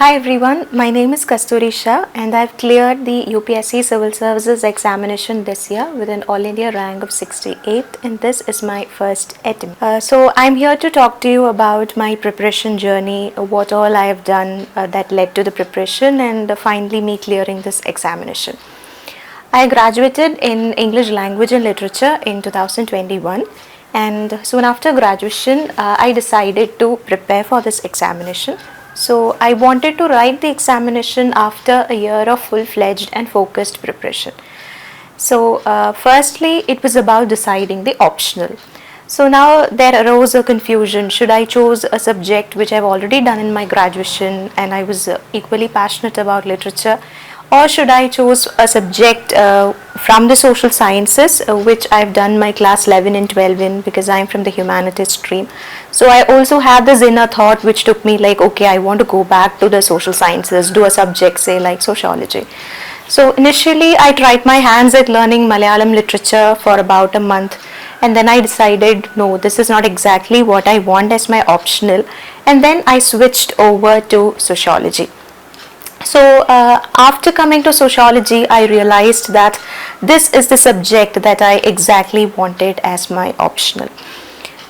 Hi everyone, my name is Kasturi Sha and I've cleared the UPSC Civil Services examination this year with an All India rank of 68 and this is my first attempt. So I'm here to talk to you about my preparation journey, what all I have done that led to the preparation and finally me clearing this examination. I graduated in English Language and Literature in 2021 and soon after graduation I decided to prepare for this examination. So I wanted to write the examination after a year of full-fledged and focused preparation. So firstly, it was about deciding the optional. So now there arose a confusion. Should I choose a subject which I've already done in my graduation and I was equally passionate about literature, or should I choose a subject from the social sciences which I've done my class 11 and 12 in because I'm from the humanities stream. So I also had this inner thought which took me like, okay, I want to go back to the social sciences, do a subject say like sociology. So initially I tried my hands at learning Malayalam literature for about a month and then I decided no, this is not exactly what I want as my optional, and then I switched over to sociology. So after coming to sociology, I realized that this is the subject that I exactly wanted as my optional.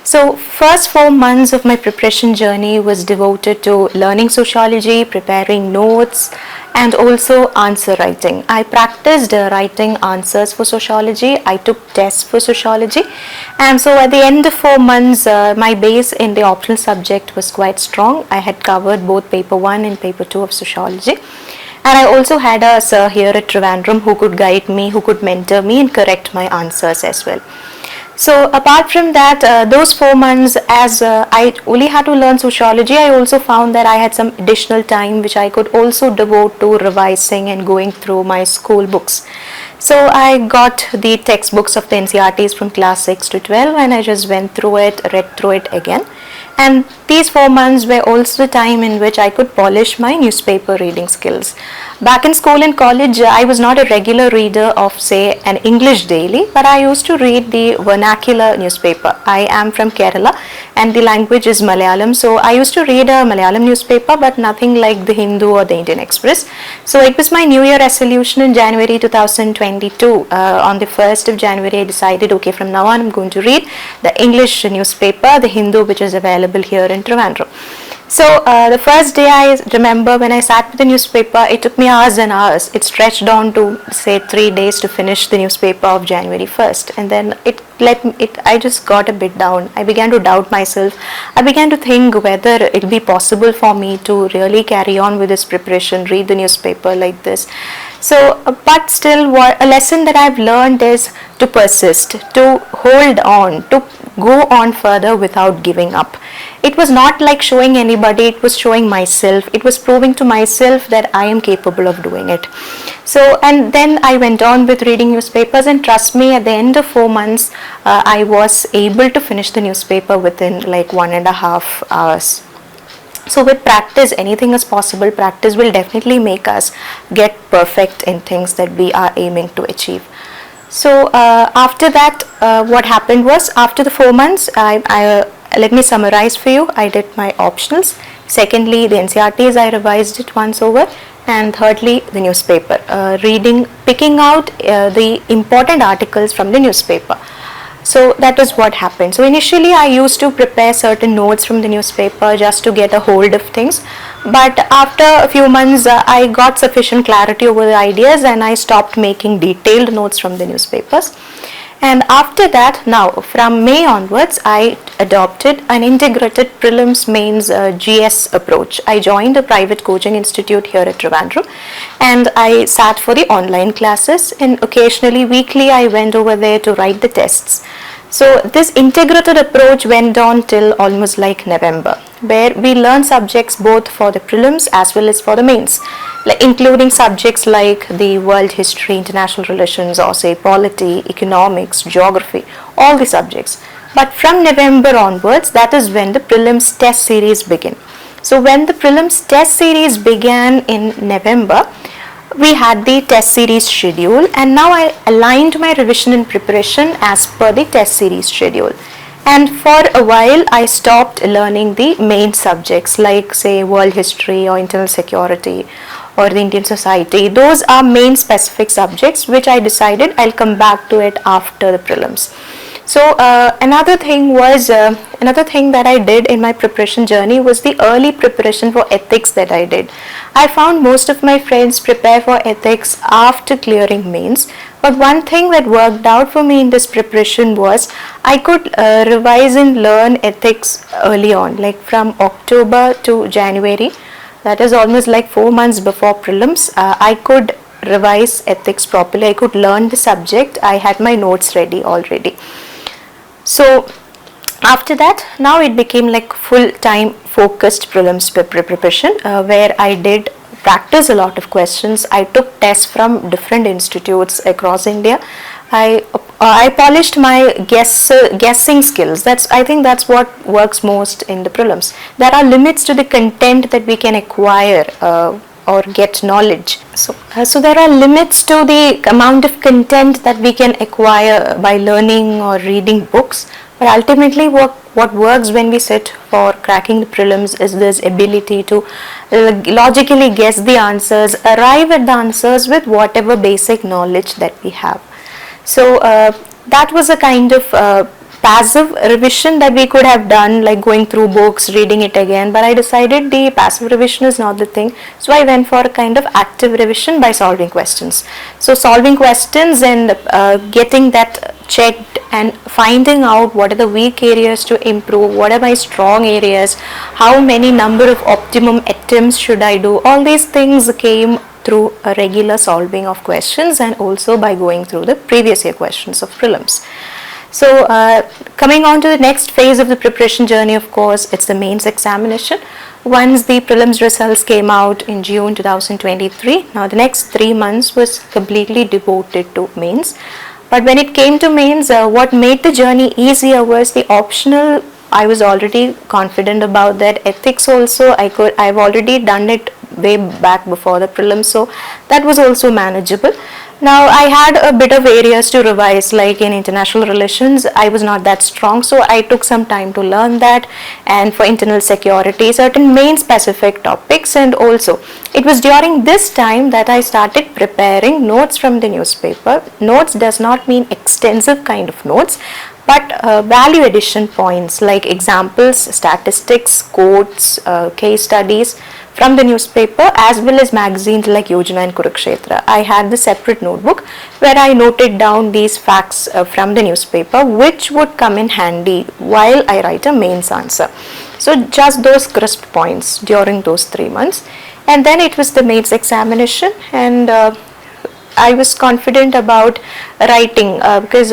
So first 4 months of my preparation journey was devoted to learning sociology, preparing notes and also answer writing. I practiced writing answers for sociology. I took tests for sociology, and so at the end of 4 months my base in the optional subject was quite strong. I had covered both paper 1 and paper 2 of sociology, and I also had a sir here at Trivandrum who could guide me, who could mentor me and correct my answers as well. So apart from that, those 4 months as I only had to learn sociology, I also found that I had some additional time which I could also devote to revising and going through my school books. So I got the textbooks of the NCERTs from class 6 to 12 and I just went through it, read through it again. And these 4 months were also the time in which I could polish my newspaper reading skills. Back in school and college, I was not a regular reader of say an English daily, but I used to read the vernacular newspaper. I am from Kerala and the language is Malayalam, so I used to read a Malayalam newspaper but nothing like the Hindu or the Indian Express. So it was my New Year resolution in January 2022. On the 1st of January I decided, okay, from now on I'm going to read the English newspaper, the Hindu, which is available here in Trivandrum. So the first day I remember when I sat with the newspaper, it took me hours and hours. It stretched on to say 3 days to finish the newspaper of January 1st, and then I just got a bit down. I began to doubt myself. I began to think whether it would be possible for me to really carry on with this preparation, read the newspaper like this. So, but still, a lesson that I've learned is to persist, to hold on, to go on further without giving up. It was not like showing anybody, it was showing myself. It was proving to myself that I am capable of doing it. So, and then I went on with reading newspapers, and trust me, at the end of 4 months, I was able to finish the newspaper within like 1.5 hours. So with practice, anything is possible. Practice will definitely make us get perfect in things that we are aiming to achieve. So after that, what happened was, after the 4 months, let me summarize for you. I did my optionals. Secondly, the NCERTs, I revised it once over. And thirdly, the newspaper, picking out the important articles from the newspaper. So that was what happened. So initially I used to prepare certain notes from the newspaper just to get a hold of things. But after a few months, I got sufficient clarity over the ideas and I stopped making detailed notes from the newspapers. And after that, now from May onwards, I adopted an integrated prelims mains GS approach. I joined a private coaching institute here at Trivandrum and I sat for the online classes, and occasionally weekly I went over there to write the tests. So this integrated approach went on till almost like November, where we learn subjects both for the prelims as well as for the mains, including subjects like the world history, international relations, or say polity, economics, geography, all the subjects. But from November onwards, that is when the prelims test series begin. So when the prelims test series began in November, we had the test series schedule, and now I aligned my revision and preparation as per the test series schedule. And for a while I stopped learning the main subjects like say world history or internal security or the Indian society. Those are main specific subjects which I decided I'll come back to it after the prelims. So another thing that I did in my preparation journey was the early preparation for ethics that I did. I found most of my friends prepare for ethics after clearing mains, but one thing that worked out for me in this preparation was I could revise and learn ethics early on, like from October to January. That is almost like 4 months before prelims. I could revise ethics properly. I could learn the subject. I had my notes ready already. So after that, now it became like full-time focused prelims preparation where I did practice a lot of questions. I took tests from different institutes across India. I polished my guessing skills. I think that's what works most in the prelims. There are limits to the content that we can acquire or get knowledge. So there are limits to the amount of content that we can acquire by learning or reading books. But ultimately what works when we sit for cracking the prelims is this ability to logically guess the answers, arrive at the answers with whatever basic knowledge that we have. So that was a kind of passive revision that we could have done, like going through books, reading it again, but I decided the passive revision is not the thing, so I went for a kind of active revision by solving questions. So solving questions and getting that checked and finding out what are the weak areas to improve, what are my strong areas, how many number of optimum attempts should I do, all these things came through a regular solving of questions and also by going through the previous year questions of prelims. So coming on to the next phase of the preparation journey, of course, it's the mains examination. Once the prelims results came out in June 2023, now the next 3 months was completely devoted to mains. But when it came to mains, what made the journey easier was the optional. I was already confident about that. Ethics also, I've already done it way back before the prelims, so that was also manageable. Now I had a bit of areas to revise, like in international relations I was not that strong, so I took some time to learn that, and for internal security certain main specific topics. And also it was during this time that I started preparing notes from the newspaper. Notes does not mean extensive kind of notes, but value addition points like examples, statistics, quotes, case studies from the newspaper as well as magazines like Yojana and Kurukshetra. I had the separate notebook where I noted down these facts from the newspaper, which would come in handy while I write a mains answer. So just those crisp points during those 3 months, and then it was the mains examination, and I was confident about writing because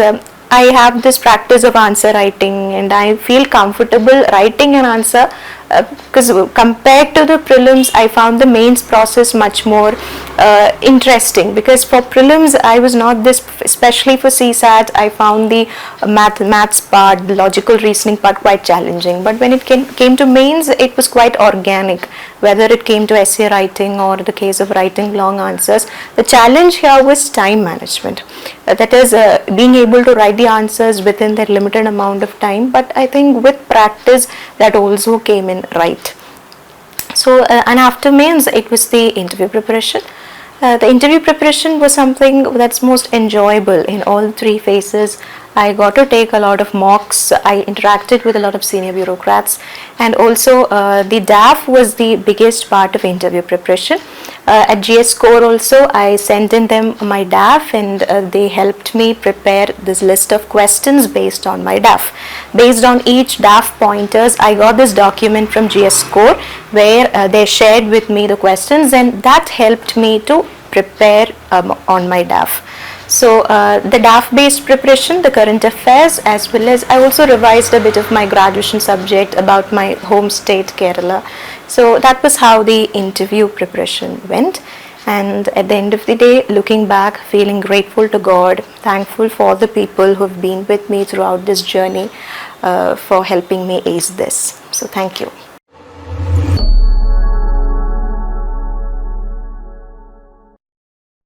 I have this practice of answer writing and I feel comfortable writing an answer because compared to the prelims I found the mains process much more interesting, because for prelims I was not this, especially for CSAT I found the maths part, the logical reasoning part quite challenging, but when it came to mains it was quite organic, whether it came to essay writing or the case of writing long answers. The challenge here was time management, that is being able to write the answers within that limited amount of time, but I think with practice that also came in right. So and after mains it was the interview preparation. The interview preparation was something that's most enjoyable in all 3 phases. I got to take a lot of mocks, I interacted with a lot of senior bureaucrats, and also the DAF was the biggest part of interview preparation. At GS Score also I sent in them my DAF, and they helped me prepare this list of questions based on my DAF. Based on each DAF pointers I got this document from GS Score where they shared with me the questions, and that helped me to prepare on my DAF. So the DAF based preparation, the current affairs, as well as I also revised a bit of my graduation subject about my home state Kerala. So that was how the interview preparation went, and at the end of the day, looking back, feeling grateful to God, thankful for the people who have been with me throughout this journey for helping me ace this. So thank you.